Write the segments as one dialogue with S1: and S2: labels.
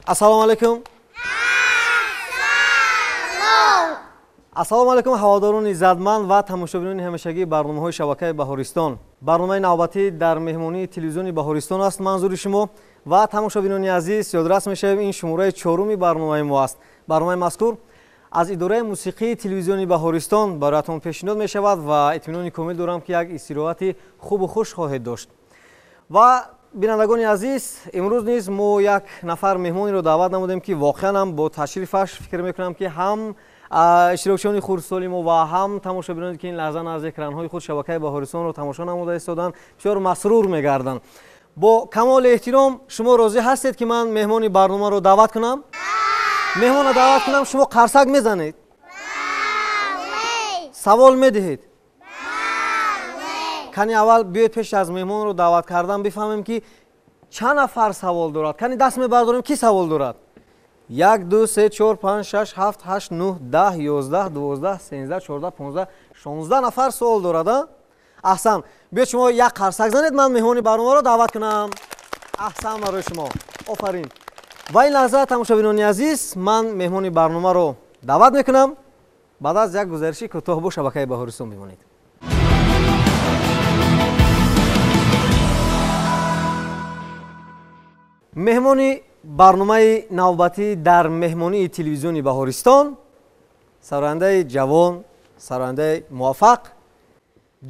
S1: Assalomu alaykum. Assalomu alaykum ҳаводорони иzzатманд ва тамошобинони ҳамешагии барномаҳои шабакаи Баҳористон. Барномаи навбатӣ дар меҳмонии телевизиони Баҳористон аст манзури шумо ва тамошобинони азиз ёдрас мешавем ин шумораи 4-уми барномаи мо аст. Барномаи мазкур аз идораи мусиқии телевизиони Баҳористон бароятон пешниҳод мешавад ва итминони комил дорам ки як истироҳати хубу хуш хоҳед дошт. Ва бинандагони азиз, имрӯз низ мо як нафар меҳмонеро даъват намудем ки воқеан ҳам бо ташрифаш фикр мекунам ки ҳам иштирокчиёни хурдсоли мо ва ҳам тамошобиноне ки ин лаҳза аз экранҳои худ шабакаи Баҳористонро тамошо намуда истоданд бисёр масрур мегарданд. Бо камоли эҳтиром шумо розӣ ҳастед ки ман меҳмони барномаро даъват кунам? меҳмонро даъват кунам, шумо қарсак мезанед? савол медиҳед? кани аввал биёед пеш аз меҳмонро даъват кардан бифаҳмем ки чанд нафар савол дорад. кани даст мебардорем ки савол дорад? 1 2 3 4 5 6 7 8 9 10 11 12 13 14 15 16 нафар савол дорад. аҳсан, биёед шумо як қарсак занед, ман меҳмони барномаро даъват кунам. аҳсан барои шумо. офарин. ва ин лаҳза тамошобинони азиз, ман меҳмони барномаро даъват мекунам. баъд аз як гузариши кӯтоҳ бо шабакаи Баҳористон бимонед. меҳмони барномаи навбатӣ дар меҳмонии телевизиони Баҳористон, сарояндаи ҷавон, сарояндаи муваффақ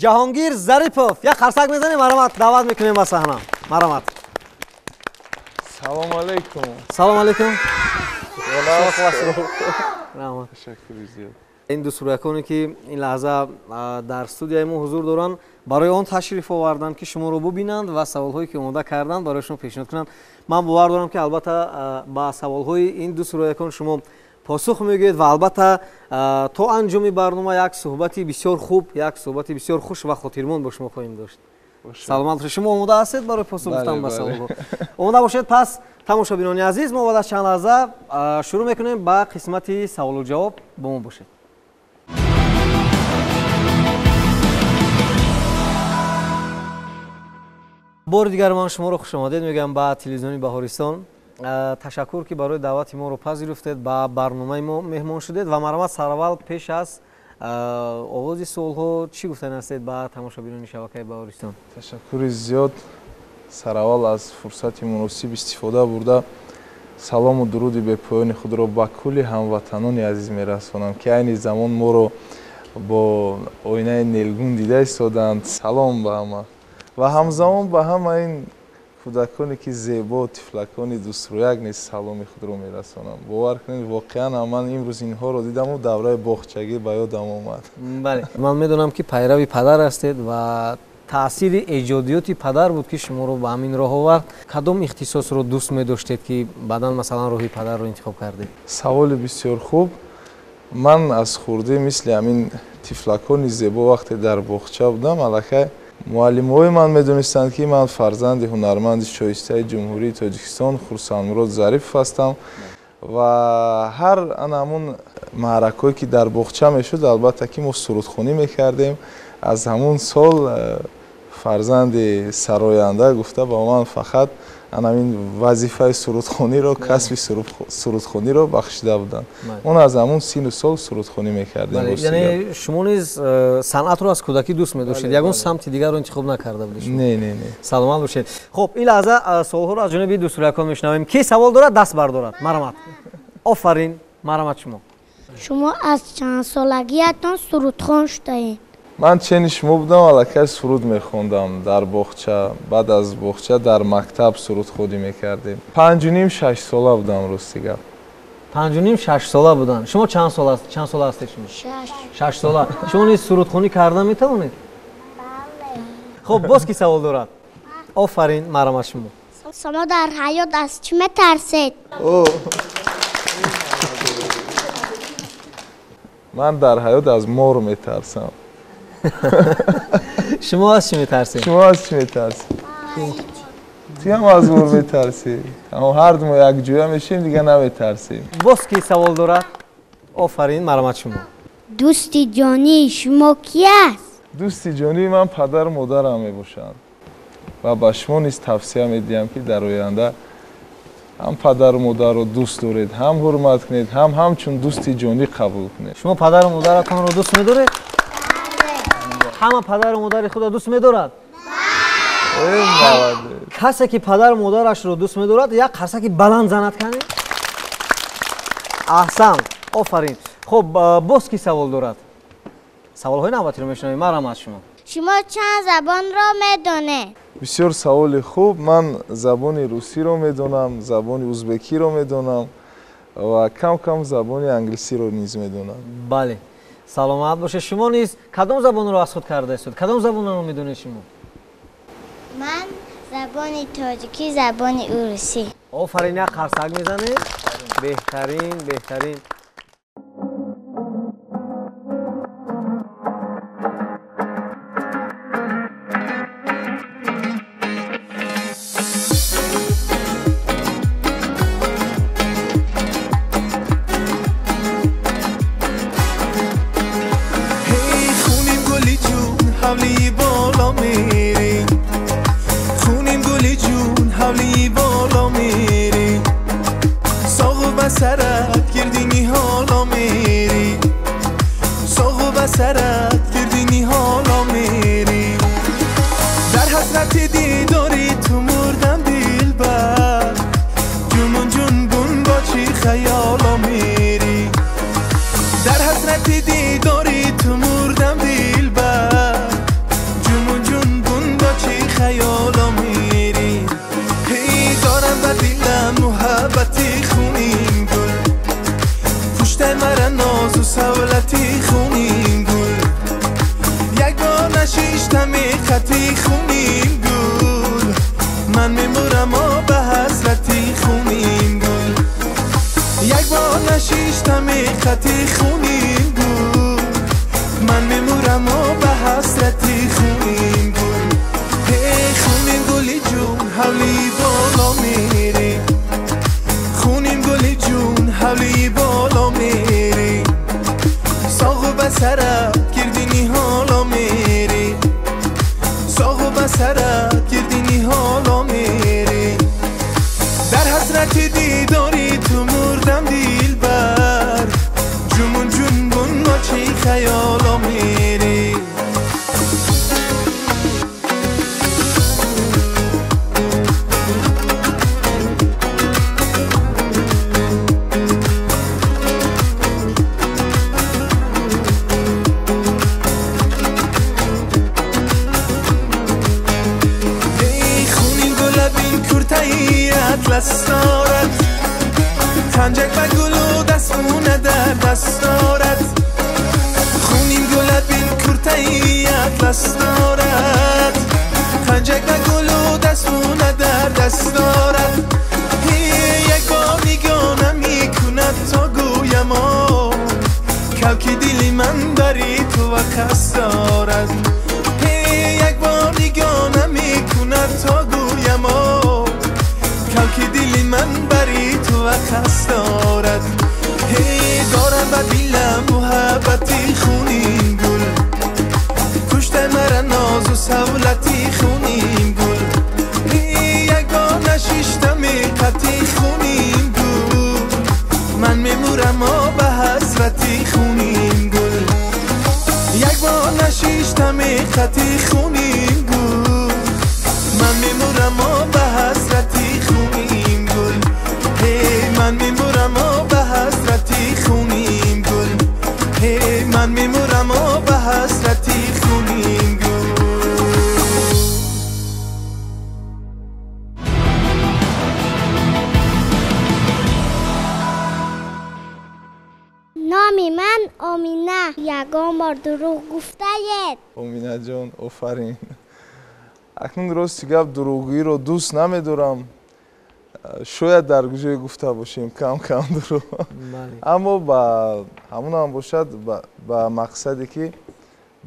S1: Ҷаҳонгир Зарипов. як қарсак мезанем, марамат, даъват мекунем ба саҳна. марамат.
S2: Салому алейкум.
S1: Салому алейкум.
S2: Ташаккури зиёд.
S1: ин ду сураконе ки ин лаҳза дар студияи мо ҳузур доранд, барои он ташриф оварданд ки шуморо бубинанд ва саволҳое ки омода карданд барои шумо пешниҳод кунанд. ман бовар дорам ки албатта ба саволҳои ин ду суракон шумо посух мегӯед ва албатта то анҷоми барнома як суҳбати бисёр хуб, як суҳбати бисёр хуш ва хотирмон бо шумо хоҳем дошт. саломат бошед. шумо омода ҳастед барои посух гуфтан ба саволҳо? омода бошед. пас тамошобинони азиз, мо баъд аз чанд лаҳза шурӯъ мекунем ба қисмати саволу ҷавоб. бо мо бошед. бори дигар ман шуморо хушомадед мегӯям ба телевизиони Баҳористон. ташаккур ки барои даъвати моро пазируфтед, ба барномаи мо меҳмон шудед ва марамат сараввал пеш аз овози суолҳо чӣ гуфтани ҳастед ба тамошобинони шабакаи Баҳористон?
S2: Ташаккури зиёд. Сараввал аз фурсати муносиб истифода бурда салому дуруди бепоёни худро ба кулли ҳамватанони азиз мерасонам ки айни замон моро бо оинаи нелгун дида истоданд. салом ба ҳама ва ҳамзамон ба ҳама ин кӯдаконе ки зебо, тифлакони дуструяк низ саломи худро мерасонам. бовар кунед, воқеан ман имрӯз инҳоро дидаму давраи боғчагӣ ба ёдам омад.
S1: бале, ман медонам ки пайрави падар ҳастед ва таъсири эҷодиёти падар буд ки шуморо ба ҳамин роҳ овард. кадом ихтисосро дӯст медоштед ки баъдан масалан роҳи падарро интихоб кардед?
S2: саволи бисёр хуб. ман аз хурдӣ мисли ҳамин тифлакони зебо вақте дар боғча будам, аллакай муаллимҳои ман медонистанд ки ман фарзанди ҳунарманди шоистаи ҷумҳурии Тоҷикистон Хурсанмурод Зарипов ҳастам ва ҳар ҳамун маъракое ки дар боғча мешуд, албатта ки мо сурудхонӣ мекардем. аз ҳамун сол фарзанди сароянда гуфта ба ман фақат ҳамин вазифаи сурудхониро, касби сурудхониро бахшида буданд. он аз ҳамун сину сол сурудхонӣ мекардем.
S1: яъне шумо низ санъатро аз кӯдакӣ дӯст медоштед, ягон самти дигарро интихоб накарда будед?
S2: не.
S1: саломат бошед. хуб, ин лаҳза суолҳоро аз ҷониби дустурякон мешунавем. ки савол дорад, даст бардорад. марамат. офарин. марамат шумо.
S3: шумо аз чанд солагиятон сурудхон шудаед?
S2: ман чени шумо будам, аллакай суруд мехондам дар боғча. баъд аз боғча дар мактаб сурудхонӣ мекардем. 5.5-6 сола будам рости гап.
S1: 5.5-6 сола будан. шумо чанд сола ҳастед шумо? 6 сола. шумо низ сурудхонӣ кардан метавонед?
S3: бале.
S1: хуб, боз ки савол дорад? офарин. марамат шумо.
S3: шумо дар ҳаёт аз чӣ метарсед?
S2: ман дар ҳаёт аз мор метарсам.
S1: шумо аз чӣ метарсед?
S2: шумо аз чӣ метарсед? ту ҳам аз мор метарсӣ? ҳар ду мо якҷоя мешем, дига наметарсем.
S1: боз ки савол дорад? офарин. марамат шумо.
S3: дӯсти ҷонии шумо ки аст?
S2: дӯсти ҷонии ман падару модарам мебошанд ва ба шумо низ тавсия медиҳам ки дар оянда ҳам падару модарро дӯст доред, ҳам ҳурмат кунед, ҳам ҳамчун дӯсти ҷонӣ қабул кунед.
S1: шумо падару модаратонро дӯст медоред? ҳама падару модари худро дӯст медорад? касе ки падару модарашро дӯст медорад як қарсаки баланд занад кане? аҳсан, офарин. хуб, боз ки савол дорад? саволҳои навбатиро мешунавем. марҳамат аз шумо.
S3: شما چند زبان را میدانید؟
S2: бисёр саволи хуб. ман забони русиро медонам, забони узбекиро медонам ва кам забони англисиро низ медонам.
S1: бале, саломат бошед. шумо низ кадом забонро аз худ кардаистед? кадом забонро медонед шумо?
S3: من زبان تاجیکی، زبان روسی.
S1: офарин, як қарсак мезанед. беҳтарин, беҳтарин.
S4: سرت گردینی حالا میری ساق و بسرت گردینی حالا میری در حسرت دیداری تو مردم دلبر جنون جنبون با چی خیالا میری در حسرت دیداری تو مردم دلبر جنون جنبون با چی خیالا میری هی دارم و دلم محبتی خونی مرا ناز و سولتی خونین گل یک بار نشیشتم خطی خونین گل من میمورم و به حسرتی خونین گل یک بار نشیشتم خطی خونین گل من میمورم و به حسرتی خونین گل هی خونین گلی جون حولی بالا میری خونین گلی جون حولی بالا میری ساق و بسرت گردینی حالا میری ساق و بسرت گردینی حالا میری در حسرت دیداری تو مردم دلبر جمون جنبون با چی خیالا میری اطلس دارد تنجک و گل و دستونه در دست دارد خونین گلت بین کرتهی اطلس دارد تنجک و گل و دستونه در دست دارد یک بار نگاه نمیکند تا گویم کلکی دلی من بری تو و خست دارد یک بار نگاه نمیکند تا گویم که دلی من بری تو و خست دارد هی دارم و دلم محبتی خونین گل کشته مرا ناز و سولتی خونین گل یک بار نشیشتم خطی خونین گل من میمورم و به حسرتی خونین گل یک بار نشیشتم خطی خونین گل من میمورم و به حسرتی خونین گل هی من میمورم و به حسرتی خونین گل هی من میمورم و به حسرتی خونین گل
S3: نامی من آمینه یگان بار دروغ گفته ید
S2: آمینه جان آفرین. اکنون راستی گپ دروغگوییро دوست نمیدارم. شاید در گوشه گفته باشیم کم دروغ. اما با همون هم باشد با مقصدی که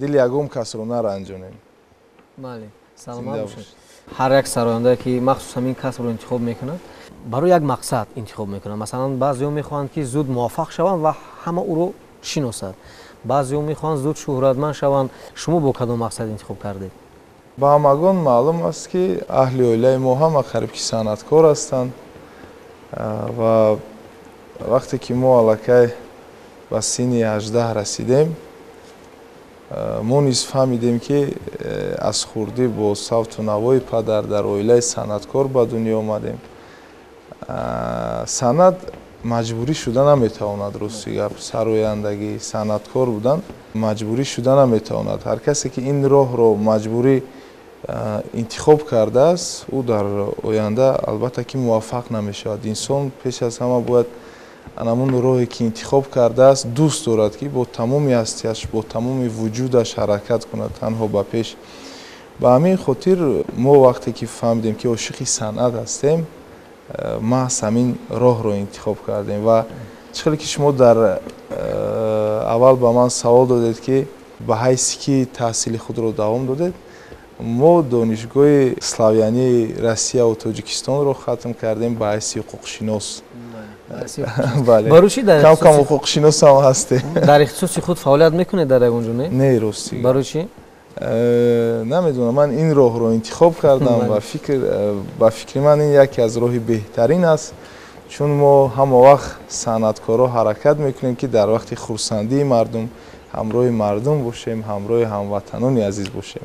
S2: دل یگم کس رو نرنجونیم.
S1: بله، سلامت باشید. هر یک سراینده که مخصوصا این کسب رو انتخاب میکنند برای یک مقصد انتخاب میکنند. مثلا بعضی‌ها میخواهند که زود موفق شوند و همه او رو شناسند. بعضی‌ها میخواهند زود شهرتمند شوند. شما با کدام مقصد انتخاب کردید؟
S2: با همگان معلوم است که اهل اویلای ما همه قریب که صنعتکار هستند ва вақте ки мо аллакай ба синни 18 расидем, мо низ фаҳмидем ки аз хурдӣ бо савту навои падар дар оилаи санъаткор ба дунё омадем. Санъат маҷбурӣ шуда наметавонад, рости гап, сарояндагӣ санъаткор будан маҷбурӣ шуда наметавонад. Ҳар касе ки ин роҳро маҷбурӣ интихоб кардааст, ӯ дар оянда албатта ки муваффақ намешавад. Инсон пеш аз ҳама бояд анамун роҳе ки интихоб кардааст дӯст дорад ки бо тамоми ҳастияш, бо тамоми вуҷудаш ҳаракат кунад танҳо ба пеш. ба ҳамин хотир мо вақте ки фаҳмидем ки ошиқи санъат ҳастем, маҳз ҳамин роҳро интихоб кардем. ва чӣ хеле ки шумо дар аввал ба ман савол додед ки ба ҳайси ки таҳсили худро давом додед, мо донишгоҳи славянии Россияву Тоҷикистонро хатм кардем ба ҳайси ҳуқуқшинос. Кам ҳуқуқшинос ҳам ҳастем.
S1: дар ихтисоси худ фаъолият мекунед дар ягонҷо, не?
S2: Не, рости.
S1: Барои чӣ?
S2: намедонам, ман ин роҳро интихоб кардам ва ба фикри ман ин яке аз роҳи беҳтарин аст, чун мо ҳама вақт санъаткоро ҳаракат мекунем ки дар вақти хурсандии мардум ҳамроҳи мардум бошем, ҳамроҳи ҳамватанони азиз бошем.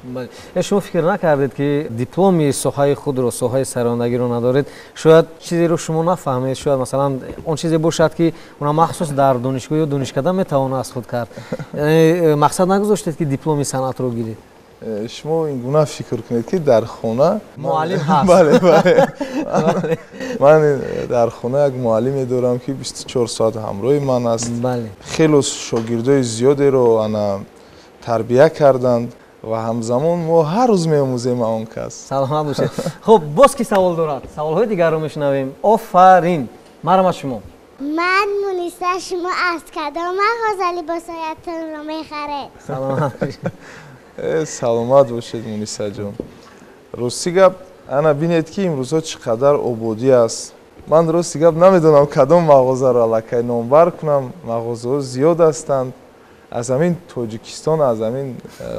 S1: шумо фикр накардед ки дипломи соҳаи худро, соҳаи сарояндагиро надоред, шояд чизеро шумо нафаҳмед, шояд масалан он чизе бошад ки уна махсус дар донишгоҳ ё донишкада метавона аз худ кард. мақсад нагузоштед ки дипломи санъатро гиред?
S2: шумо ин гуна фикр кунед ки дар хона
S1: муаллим ҳаст.
S2: ман дар хона як муаллиме дорам ки 24 соат ҳамроҳи ман аст. хело шогирдои зиёдеро ана тарбия карданд ва ҳамзамон мо ҳар рӯз меомӯзем он кас.
S1: саломат бошед. хуб, боз ки савол дорад, саволҳои дигарро мешунавем. офарин. марҳамат шумо.
S3: من مونیسا، شما از کدام مغازه لباسایتون رو میخرید؟
S1: саломат бошед.
S2: саломат бошед муниса ҷон. рости гап, ана бинед ки имрӯзҳо чӣ қадар ободӣ аст. ман рости гап намедонам кадом мағозаро аллакай номбар кунам. мағозаҳо зиёд ҳастанд. аз ҳамин Тоҷикистон, аз ҳамин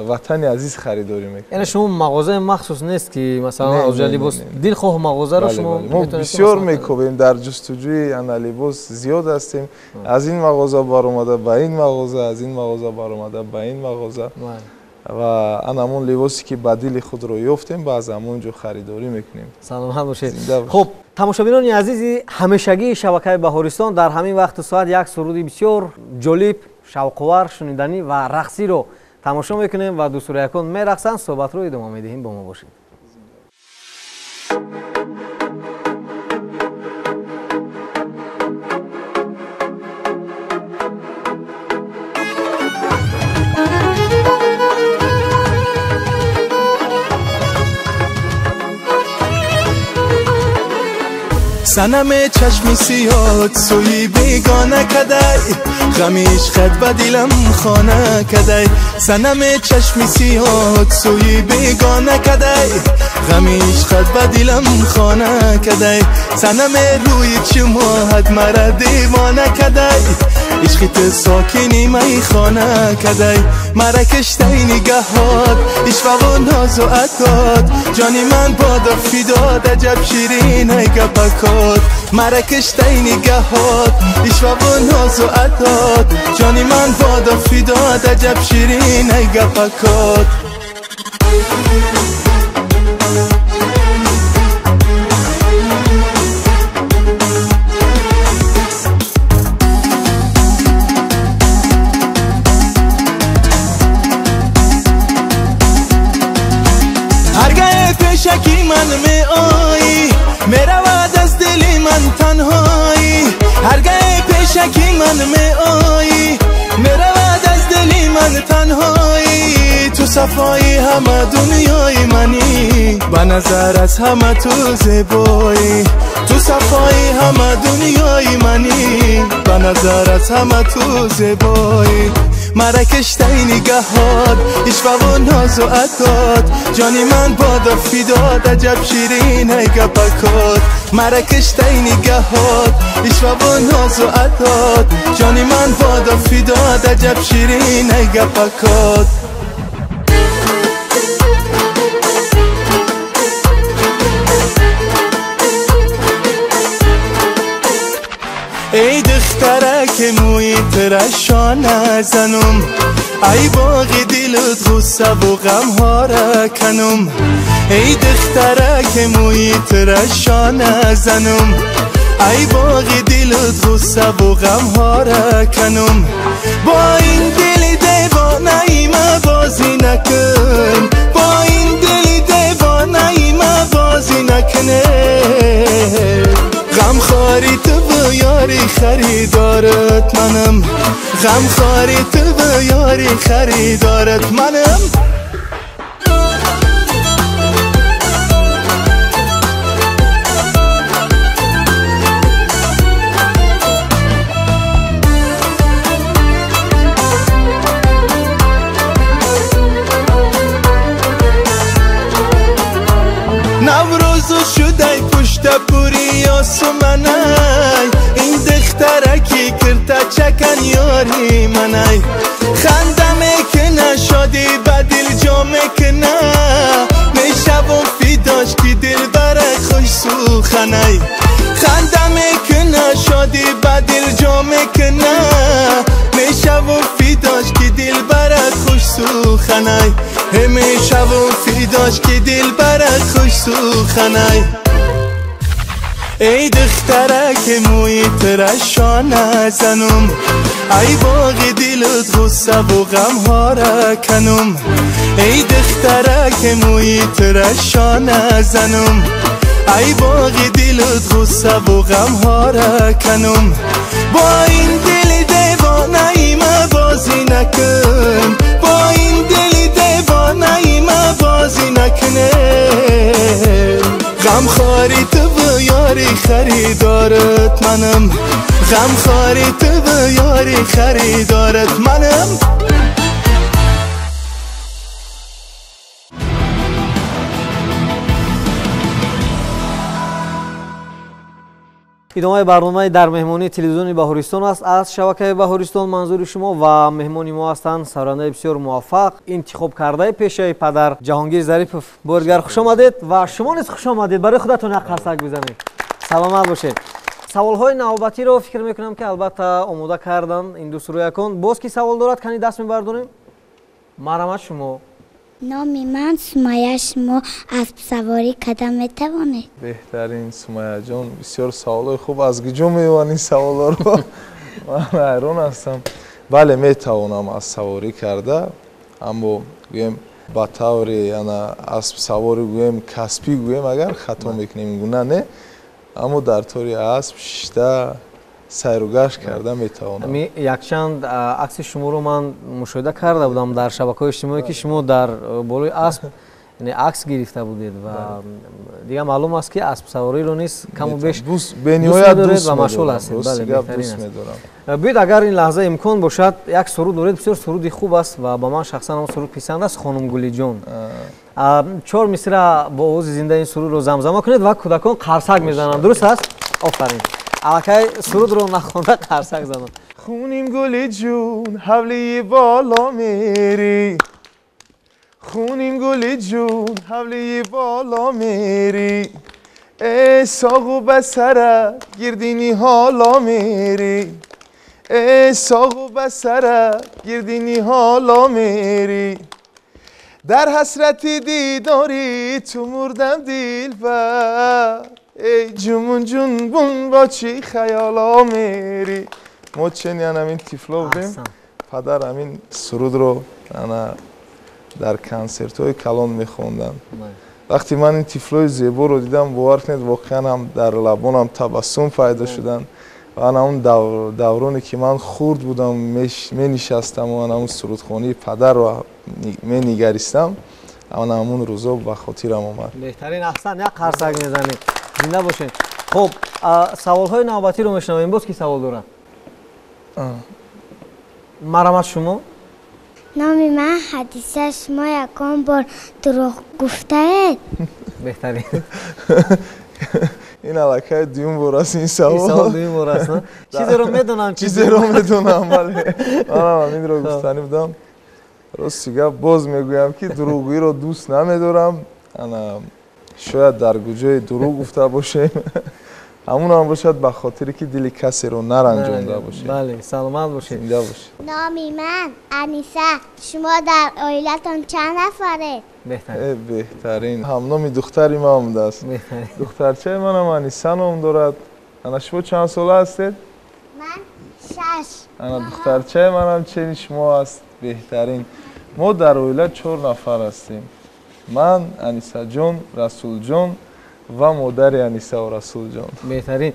S2: ватани азиз харидорӣ мекунем.
S1: яъне шумо мағозаи махсус нест ки масалан оҷа либос дилхоҳ мағозаро шумо
S2: мо бисёр мекобем, дар ҷустуҷӯи ана либос зиёд ҳастем. аз ин мағоза баромада ба ин мағоза, аз ин мағоза баромада ба ин мағоза. ва ан ҳамон либосе ки ба дили худро ёфтем баъз ҳамон ҷо харидорӣ мекунем.
S1: саломат бошед. хуб, тамошобинони азизи ҳамешагии шабакаи Баҳористон, дар ҳамин вақту соат як суруди бисёр ҷолиб, шавқовар, шуниданӣ ва рақсиро тамошо мекунем ва дустураякон мерақсанд. суҳбатро идома медиҳем, бо мо бошед.
S4: صنم چشمی سیاد سوی بیگانه کدای غمی عشقت به دلم خانه کدای صنم چشمی سیاد سوی بیگانه کدای غمی عشقت به دلم خانه کدای صنم روی چماهت مرا دیوانه کدای عشقت ساکنی می خانه کدای مرا کشتای نگهات عشق و ناز و عطات جانی من بادا فداد عجب شیرین ای گپکات مرا کشتای نگهات عشق و ناز و عطات جانی من بادا فداد عجب شیرین ای گپکات شکی من می آیی میرود از دلی من تنهایی هرگاه پیشکی من می آیی میرود از دلی من تنهایی تو صفایی همه دنیای منی به نظر از همه تو زیبایی تو صفایی همه دنیای منی به نظر از همه تو زیبایی مرا کشتای نگهات عشق و ناز و عطات جانی من بادا فداد عجب شیرین ای گپکات مرا کشتای نگهات عشق و ناز و عطات جانی من بادا فداد عجب شیرین ای گپکات محیط رشان نزنم ای باغ دلت غصه و غم ها را کنم ای دخترک محیط رشان نزنم ای باغ دلت غصه و غم ها را کنم با این دل دیوانه ای ما بازی نکن با این دل دیوانه ای ما بازی نکنه غم خاری تو و یاری خریدارت منم غم خاری تو و یاری خریدارت منم نوروز شده پشت پوری آسمانای این دخترکی کرده چکن یاری منای خندمه که نشادی با دل جامه که نه میشوم فیداش که دل برای خوش سوخنای خندمه که نشادی با دل جامه که نه میشوم فیداش که دل برای خوش سوخنای میشوم فیداش که دل برای خوش سوخنای ای دخترک محیط رشان نزنم ای باغ دلت غصه و غم ها را کنم ای دخترک محیط رشان نزنم ای باغ دلت غصه و غم ها را کنم با این دل دیوانه ای ما بازی نکن با این دل دیوانه ای ما بازی نکنه غم خاری تو و یاری خریدارت منم غم خاری تو و یاری خریدارت منم
S1: ادامه برنامه در مهمانی تلویزیون بهارستان است از شبکه بهارستان. منظور شما و مهمانی ما هستند سرانه بسیار موفق انتخاب کرده پیشه پدر جهانگیر ظریفов. بارگار خوش آمدید و شما نیز خوش آمدید. برای خودتون یک قرصک بزنید. سلامت باشید. سوال‌های نوبتی رو فکر میکنم که البته آماده کردن این دوست رو یکون. باز کی سوال دارد کنی دست میبردونیم؟ مرحمت شما.
S3: نامی من سمیه، شما اسب سواری کدام میتوانید؟
S2: بهترین سمیه جان، بسیار سوالای خوب از کجا میوانی این سوالا رو؟ من حیران هستم. بله میتوانم از سواری کرده، اما گویم با طور یعنی اسب سواری گویم کسبی گویم اگر خطا میکنیم گونه نه، اما در طور اسب شیشته سیر و گشت کرده میتوانم.
S1: یک چند عکس شما رو من مشاهده کرده بودم در شبکه‌های اجتماعی که شما در بالای اسب یعنی عکس گرفته بودید و دیگه معلوم است که اسب سواری رو نیست کم و بیش دوست دارید و مشغول هستید. بله بهترین است. بیاید اگر این لحظه امکان باشد یک سرود دارید، بسیار سرودی خوب است و با من شخصا هم سرود پسند است. خانم گلی جان 4 مصرع با آواز زنده این سرود رو زمزمه کنید و کودکان قرصک میزنند. درست است؟ آفرین. الکی سرود رو نخونده قرصک زنند.
S2: خونیم گلی جون حولی بالا میری، خونیم گلی جون حولی بالا میری، ای ساق و بسره گردینی حالا میری، ای ساق و بسره گردینی حالا میری، در حسرتی دیداری تو مردم دلبر، ای جمون جنبون با چی خیالا میری. ما چنین همین تیفلا بودیم، پدر همین سرود رو در کنسرت های کلان میخوندن. وقتی من این تیفلای زیبا رو دیدم باور کنید واقعا هم در لبانم تبسم پیدا شدن و اون دورانی که من خورد بودم می نشستم و اون سرودخوانی پدر رو می نگریستم، همون روزا به خاطرم اومد.
S1: بهترین احسن یک قرصک میزنید. زنده باشین. خب سوال های نوبتی رو میشنویم. باز کی سوال داره؟ مرحمت شما.
S3: نامی من حدیثه، شما یکم بار دروغ گفته اید؟
S1: بهترین.
S2: این علاقه دیون بار است این سوال.
S1: این سوال دیون بار است. چیزی رو میدونم.
S2: چیزی رو میدونم ولی من این رو گفتنی بودم. راستیگه باز میگویم که دروغی رو دوست نمیدارم. شاید در کجای دروغ گفته باشیم همون هم باشد به خاطری که دل کسی رو نرنجونده باشه.
S1: بله سلامت باشید.
S2: زنده باشید.
S3: نامی من انیسه. شما در عائلتون چند نفره؟
S1: بهترین.
S2: بهترین هم نامی دختری ما آمده است.
S1: بهترین.
S2: دخترچه من هم انیسه نام دارد. انا شما چند ساله هستید؟
S3: من 6.
S2: انا دخترچه من هم چنین شما است. بهترین. ما در عائله 4 نفر هستیم. من، انیسه جان، رسول جان و مادر انیسه و رسول جان.
S1: بهترین.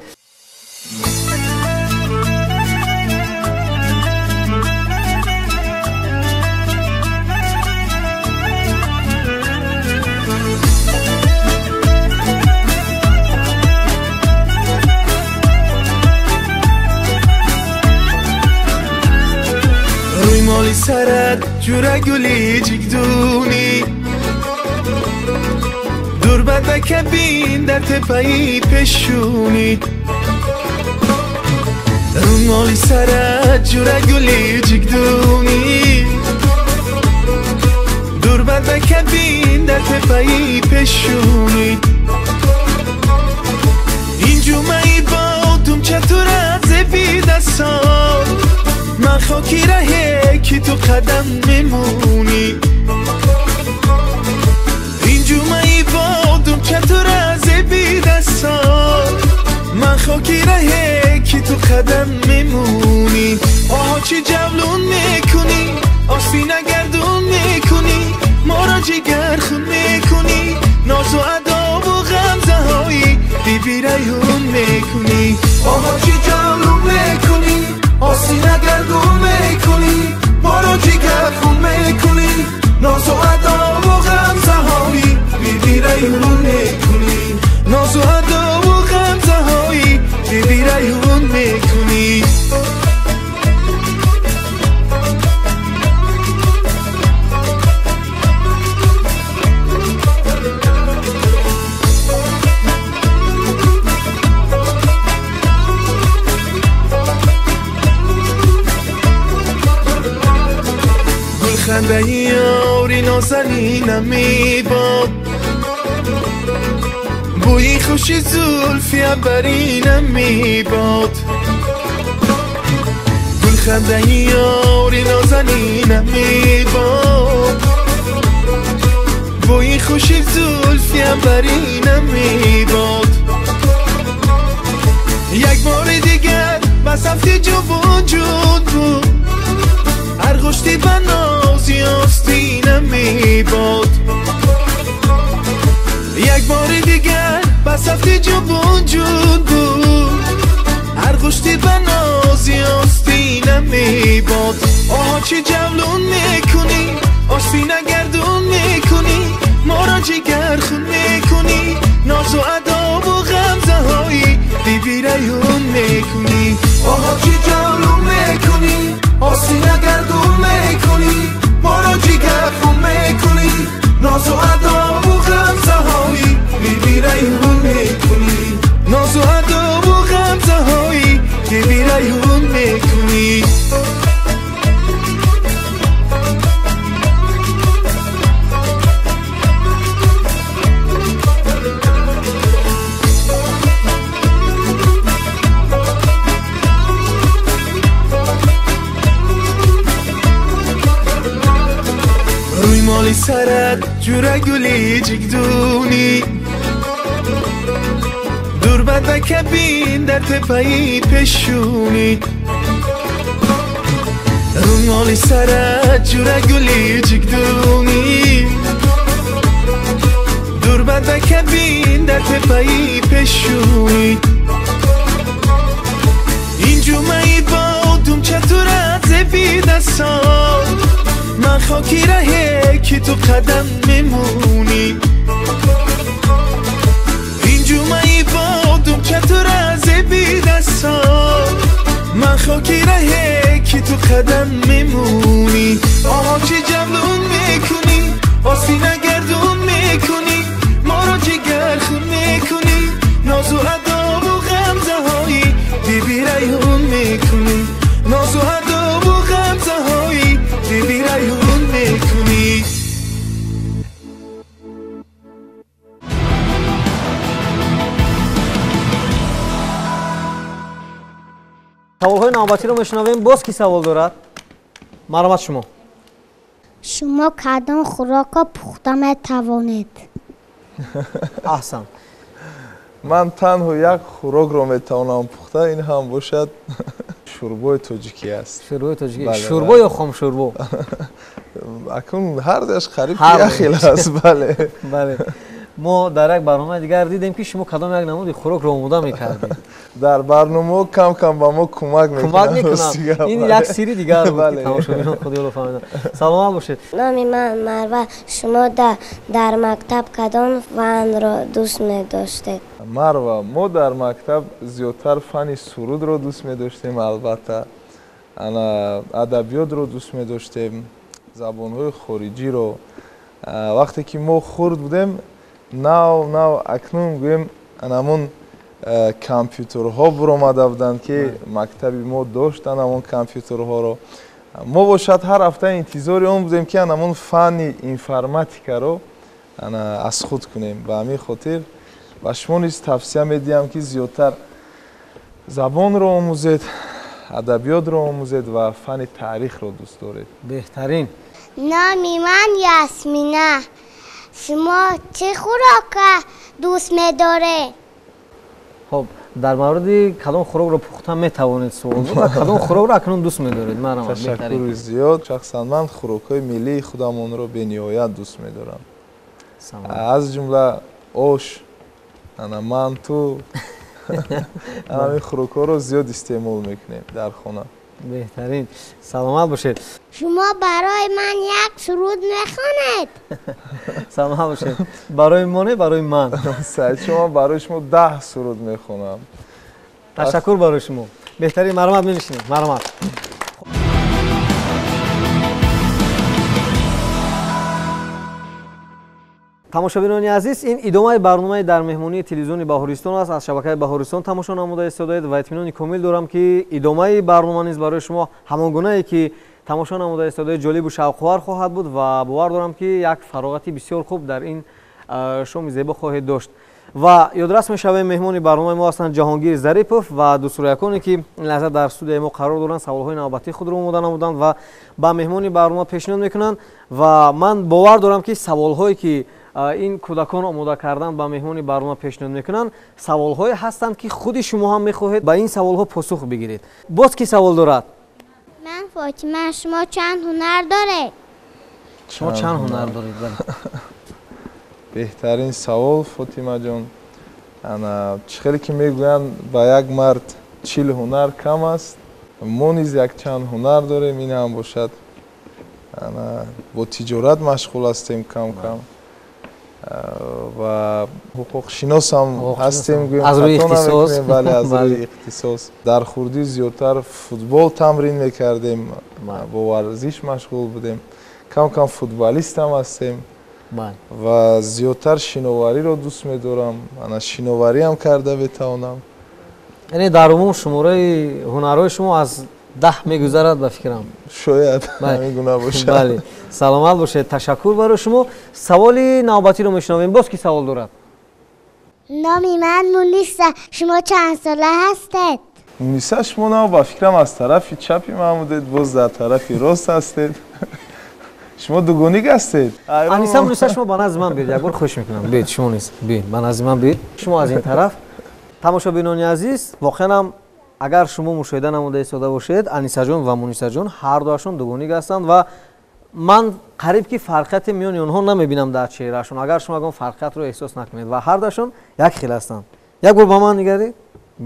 S4: روی مالی سرت جوره گلی جگدونی دور بده که بین در تپایی پشونی روی مالی سرت جوره گلی جگدونی دور بده که بین در تپایی پشونی این جمعی با دوم چطور از بی دستان من خاکی رهه که تو قدم میمونی این جمعی بادم چطور از بی دستان من خاکی رهه که تو قدم میمونی آها چی جولون میکنی آسینه گردون میکنی ما را جگر خون میکنی ناز و ادا و غمزه هایی بی ریون میکنی آها چی جولون میکنی آسینه گردون میکنی ما را جگر خون میکنی ناز و ادا و غمزه هایی بی ریون میکنی ناز و ادا و غمزه هایی بی ریون میکنی خنده یاری نازنینم میباد بوی خوشی زلفی عبرینم میباد گل خنده یاری نازنینم میباد بوی خوشی زلفی عبرینم میباد یک بار دیگر بس هفته جو وجود بود ارغشتی بنازی آستینم میباد یک بار دیگر بس هفته جو وجود بود ارغشتی بنازی آستینم میباد آها چی جولون میکنی آستینه گردون میکنی ما را جگر خون میکنی ناز و ادا و غمزه هایی بی ریون میکنی آها چی جولون میکنی آسینه گردون میکنی ما را جگر خون میکنی ناز و ادا و غمزه هایی بی ریون میکنی ناز و ادا و غمزه هایی بی ریون میکنی مالی سرت جوره گلی جگدونی دور بده که بین در تپایی پشونی روی مالی سرت جوره گلی جگدونی دور بده که بین در تپایی پشونی این جمعی با دوم چطور از بی دستان من خاکی رهه که تو قدم میمونی این جمعی بادم چطور از بی دستان من خاکی رهه که تو قدم میمونی آها چی جولون میکنی آسینه گردون میکنی ما را جگر خون میکنی ناز و ادا و غمزه هایی بی ریون میکنی ناز و ادا و غمزه هایی بی ریون میکنی
S1: саволҳои навбатиро мешунавем. Боз ки савол дорад? Марҳамат шумо.
S3: شما کدام خوراک را پخته میتوانید؟
S1: Аҳсан.
S2: ман танҳо як хӯрокро метавонам пухта, ин ҳам бошад шӯрбои тоҷикӣ аст.
S1: Шӯрбои тоҷикӣ.
S2: Бале,
S1: Шӯрбо ё хомшӯрбо?
S2: акун ҳардаш қариб
S1: Ҳар
S2: як хел аст. бале.
S1: бале. Мо дар як барномаи дигар дидем ки шумо кадом як намуди хӯрокро омода мекардед.
S2: дар барномаҳо кам кам ба мо кӯмак
S1: кӯмак
S2: мекунад.
S1: мекунам. Ин як сири дигар буд ки тамошобинон худиёро фаҳмиданд. Саломат бошед.
S5: نامی من مروه. شما در مکتب کدام فن را دوست می داشتید؟
S2: марва, мо дар мактаб зиёдтар фани сурудро дӯст медоштем, албатта ана адабиётро дӯст медоштем, забонҳои хориҷиро. вақте ки мо хурд будем, нав акнун гӯем анамон компютерҳо буромада буданд ки мактаби мо дошт анамон компютерҳоро. мо бошад ҳар ҳафта интизори он будем ки анамон фани информатикаро аз худ кунем. ба ҳамин хотир ба шумо низ тавсия медиҳам ки зиёдтар забонро омӯзед, адабиётро омӯзед ва фани таърихро дӯст доред.
S1: беҳтарин.
S3: نامی من یاسمینه. شما چه خوراک را دوست می‌دارید؟
S1: خب در مورد کدام خوراک را پخته میتوانید سوال بود و کدام خوراک را اکنون دوست می‌دارید؟ مرحبا. بهترین.
S2: ташаккури зиёд. шахсан ман хӯрокҳои миллии худамонро бениҳоят дӯст медорам.
S1: Салом.
S2: аз ҷумла ош, ана манту, ҳамин хӯрокҳоро зиёд истеъмол мекунем дар хона.
S1: بهترین. سلامت باشید.
S3: شما برای من یک سرود می‌خوانید؟
S1: سلامت باشید. برای ما نه، برای من.
S2: سعید شما برای شما 10 سرود میخونم.
S1: تشکر برای شما. بهترین. مرحمت می‌نشینید. مرحمت. тамошобинони азиз, ин идомаи барномаи дар меҳмонии телевизиони Баҳористон аст. аз шабакаи Баҳористон тамошо намуда истодаед ва итминони комил дорам ки идомаи барнома низ барои шумо ҳамон гунае ки тамошо намуда истодаед ҷолибу шавқовар хоҳад буд ва бовар дорам ки як фароғати бисёр хуб дар ин шоми зебо хоҳед дошт. ва ёдрас мешавем меҳмони барномаи мо ҳастанд Ҷаҳонгир Зарипов ва дустураконе ки ин лаҳза дар студияи мо қарор доранд, саволҳои навбатии худро омода намуданд ва ба меҳмони барнома пешниҳод мекунанд ва ман бовар дорам ки саволҳое ки ин кӯдакон омода кардан ба меҳмони барнома пешниҳод мекунанд, саволҳое ҳастанд ки худи шумо ҳам мехоҳед ба ин саволҳо посух бигиред. боз ки савол дорад?
S3: من فاطمه. شما چند هنر دارید؟
S1: шумо чанд ҳунар доред?
S2: беҳтарин савол фотимаҷон. ана чӣ хеле ки мегӯянд ба як мард 40 ҳунар кам аст. мо низ якчанд ҳунар дорем. ин ҳам бошад ана бо тиҷорат машғул ҳастем кам кам ва ҳуқуқшинос ҳам ҳастем.
S1: аз рӯи ихтисос.
S2: бале, аз рӯи ихтисос. дар хурдӣ зиёдтар футбол тамрин мекардем, бо варзиш машғул будем. кам кам футболист ҳам ҳастем ва зиёдтар шиновариро дӯст медорам. ана шиновариам карда метавонам.
S1: яъне дар умум шумораи ҳунарҳои шумо аз 10 мегузарад ба фикрам.
S2: шояд ҳамин гуна бошад.
S1: бале, саломат бошед. ташаккур барои шумо. саволи навбатиро мешунавем. боз ки савол дорад?
S3: نامی من مونیسه. شما چند ساله هستید؟
S2: муниса, шумо нав ба фикрам аз тарафи чапи ман будед, боз дар тарафи рост ҳастед. шумо дугониг ҳастед?
S1: аниса муниса, шумо ба назди ман биед. якбор хӯш мекунам. биед, шумо низ биед, ба назди ман биед. шумо аз ин тараф. тамошобинони азиз, воқеан ҳам агар шумо мушоҳида намуда истода бошед, анисаҷон ва мунисаҷон ҳардуашон дугониг ҳастанд ва ман қариб ки фарқияте миёни онҳо намебинам дар чеҳраашон, агар шумо ягон фарқиятро эҳсос накунед ва ҳардуашон як хел ҳастанд. як бор ба ман нигаред.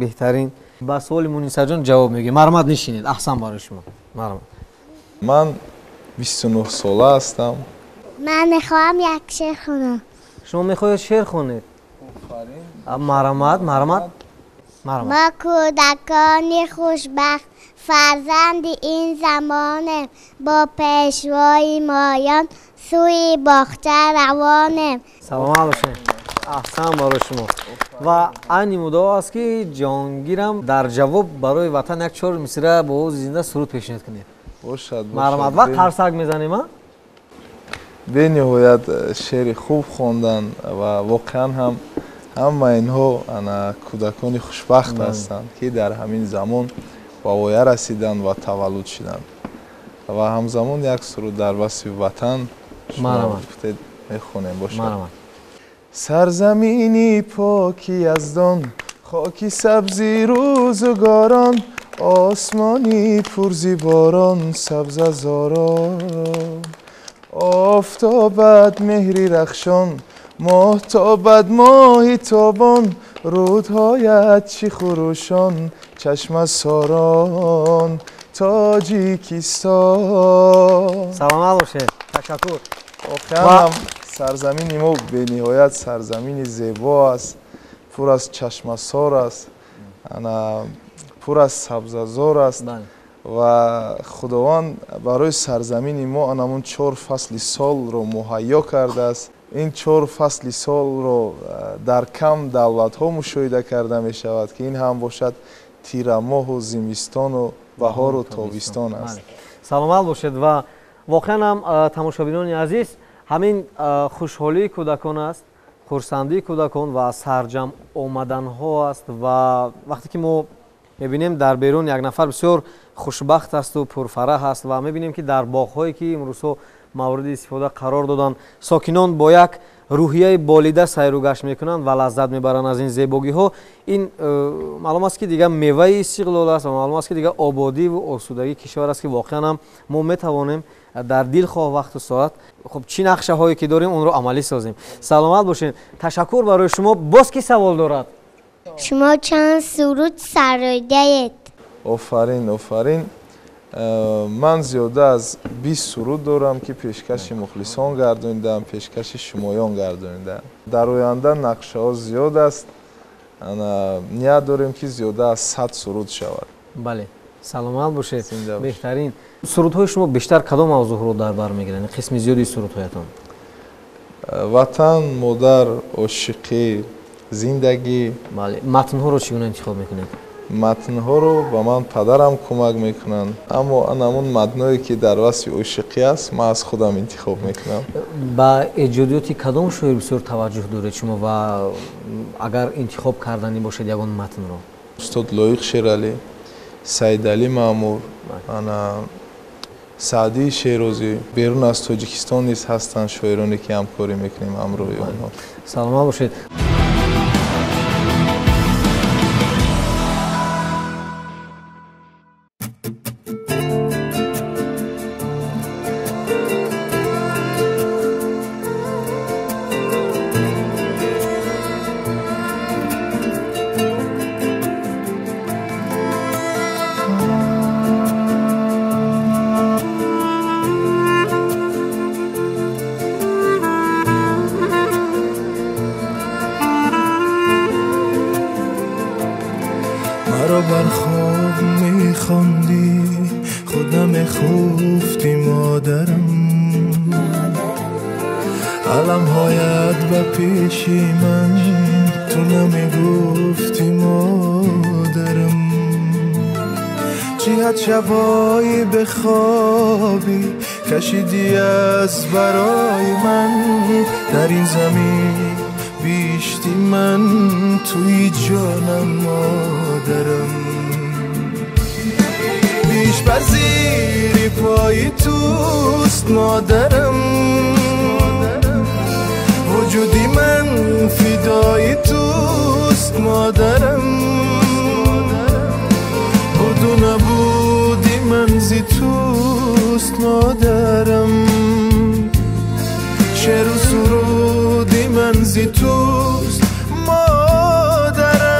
S1: беҳтарин. ба суоли мунисаҷон ҷавоб мегӯем. марҳамат, нишинед. аҳсан барои шумо. марҳамат.
S2: ман 29 сола ҳастам.
S3: من میخواهم یک شعر خونم.
S1: шумо мехоҳед шеър хонед. марҳамат. марҳамат. مرحبا.
S3: ما کودکانی خوشبخت فرزند این زمانیم، با پیشوای مایان سوی باغچه روانیم.
S1: سلام باشین. احسن برای شما. و این مدعا است که جهانگیرم در جواب برای وطن یک چهار مصرع با آواز زنده سرود پیشنهاد کنید.
S2: باشد.
S1: مرحمت. و قرصک میزنیم ها؟
S2: به نهایت شعر خوب خواندن و واقعا هم همه اینها کودکان خوشبخت هستند که در همین زمان ба воя расидан ва таваллуд шиданд. Ва ҳамзамон як суруд дар васфи ватан шумо гуфтед мехонем бошад. سرزمینی پاکی یزدان، خاکی سبزی روزگاران، آسمانی پرزی باران، سبز از آرام، آفتابت مهری رخشان، ماهتابت ماهی تابان، رودهایت چی خروشان، چشم ساران، تاجیکستان.
S1: سلامت باشید. تشکر.
S2: واقعا سرزمین ما به نهایت سرزمین زیبا است، پر از چشمسار است، پر از سبززار است و خداوند برای سرزمین ما انمون 4 فصل سال رو مهیا کرده است. این 4 فصل سال رو در کم دولت ها مشاهده کرده می شود که این هم باشد تیر ماه و زمستان و بهار و تابستان است.
S1: سلامت باشید و واقعا هم تماشابینان عزیز همین خوشحالی کودکان است، خرسندی کودکان و سرجم آمدن ها است و وقتی که ما میبینیم در بیرون یک نفر بسیار خوشبخت است و پرفرح است و میبینیم که در باغ هایی که امروز مورد استفاده قرار دادن ساکنان با یک روحیه بالیده سیر و گشت میکنند و لذت میبرند از این زیبایی ها. این معلوم است که دیگه میوه استقلال است و معلوم است که دیگه آبادی و آسودگی کشور است که واقعا هم ما میتوانیم در دلخواه وقت و ساعت خب چی نقشه هایی که داریم اون رو عملی سازیم. سلامت باشین. تشکر برای شما. باز کی سوال دارد؟
S3: شما چند سرود سرایید؟
S2: آفرین. من زیاده از 20 سرود دارم که پیشکش مخلصان گردانیدم، پیشکش شمایان گردانیدم. در آینده نقشه ها زیاد است. نیت داریم که زیاده از 100 سرود شود.
S1: بله. سلامت باشید. بهترین سرودهای شما بیشتر کدام موضوع رو در بر میگیرن؟ قسم زیادی سرودهایتان.
S2: وطن، مادر، عاشقی، زندگی.
S1: بله. متن ها رو چگونه انتخاب میکنید؟
S2: متن ها رو با من پدرم کمک میکنن، اما همون متنایی که در وصف عاشقی است من از خودم انتخاب میکنم. با
S1: ایجادیات کدام شاعر بسیار توجه دارید شما و اگر انتخاب کردنی باشد یگان متن رو؟
S2: استاد لایق شیرالی، سید علی مامور، سعدی شیرازی، بیرون از تاجیکستان نیز هستند شاعرانی که همکاری میکنیم همراهی آنها.
S1: سلامت باشید.
S4: مرا بر خواب میخواندی، خودم میخوفتی مادرم، علمهایت به پیشی من، تو نمیگفتی مادرم. جهت شبایی به خوابی کشیدی از برای من، در این زمین بیشتی من توی جانم مادرم. بیش پذیری پای توست مادرم، وجودی من فدای توست مادرم، بود و نبودی من زی توست مادرم، شعر و سرودی من زی توست مادرم.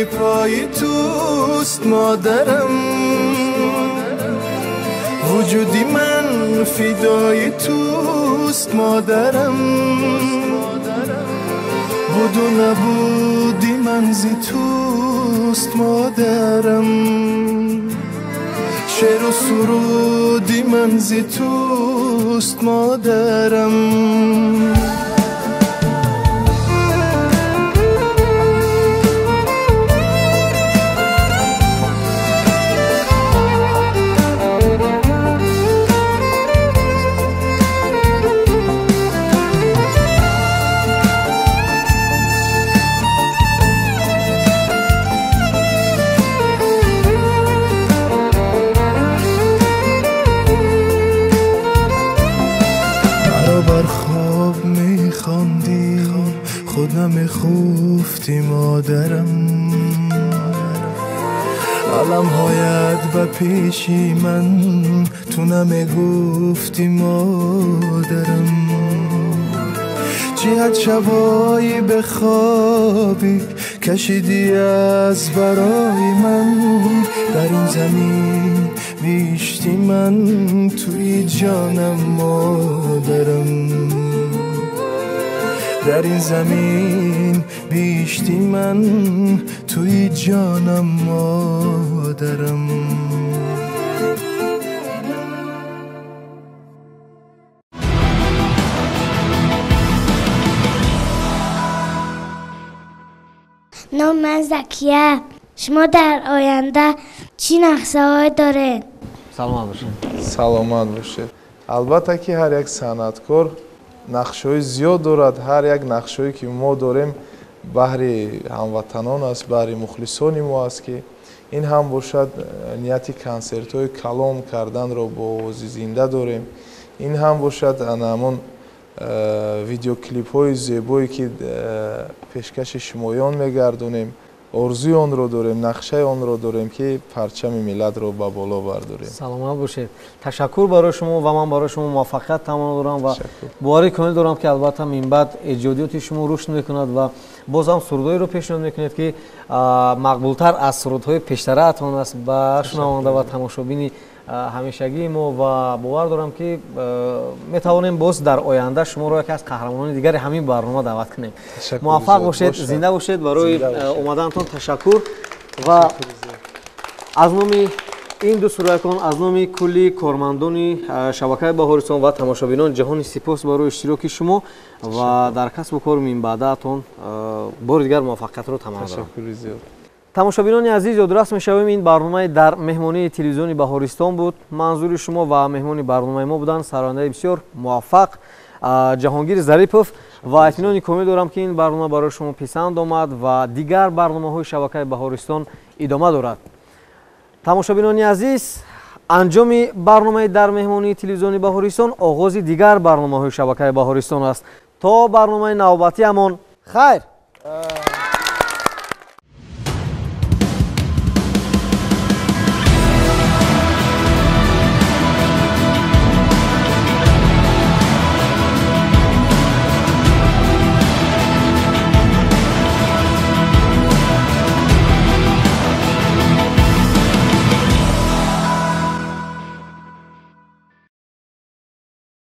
S4: پای توست مادرم، وجودی من فدای توست مادرم، بود و نبودی من زی توست مادرم، شعر و سرودی من زی توست مادرم. خود نمیخوفتی مادرم، علم هایت به پیشی من تو نمیگفتی مادرم، جهت شبایی به خوابی کشیدی از برای من، در این زمین بیشتی من توی جانم مادرم، در این زمین بیشتی من توی جانم مادرم.
S3: نام من زکیه. شما در آینده چی نقشه‌هایی دارید؟
S1: سلامت باشید.
S2: سلامت باشید. البته که هر یک صنعتکار نقشه‌های زیاد دارد. هر یک نقشه‌ای که ما داریم بهر هموطنان است، بهر مخلصان ما است که این هم باشد نیت کنسرت‌های کلام کردن را با آواز زنده داریم. این هم باشد همون ویدیو کلیپ‌های زیبایی که پیشکش شمایان می‌گردونیم. آرزوی آن را داریم، نقشه آن را داریم که پرچم ملت را به بالا برداریم.
S1: سلامت باشید. تشکر برای شما و من برای شما موفقیت تمام دارم و باور کامل دارم که البته من بعد ایجادیات شما رشد میکند و باز هم سرودایی رو پیشنهاد میکنید که مقبولتر از سرودهای پیشتره‌تان است به شنونده و تماشابین همیشگی ما و باور دارم که میتوانیم باز در آینده شما را یکی از قهرمانان دیگر همین برنامه دعوت کنیم. موفق باشید، زنده باشید. برای اومدنتون تشکر و از نام این دو سرایکان، از نام کلی کارمندان شبکه بهارستان و تماشابینان جهانی سپاس برای اشتراک شما و در کسب و کار من بعدتون بار دیگر موفقیت رو تمنا دارم.
S2: تشکر زیاد.
S1: تماشابینان عزیز، یادداشت می‌شویم این برنامه در مهمانی تلویزیونی بهارستان بود. منظور شما و مهمانی برنامه ما بودن سرانده بسیار موفق جهانگیر ظریفوف و اطمینان کامل دارم که این برنامه برای شما پسند آمد و دیگر برنامه‌های شبکه بهارستان ادامه دارد. تماشابینان عزیز، انجام برنامه در مهمانی تلویزیونی بهارستان آغاز دیگر برنامه‌های شبکه بهارستان است. تا برنامه نوبتی امان خیر.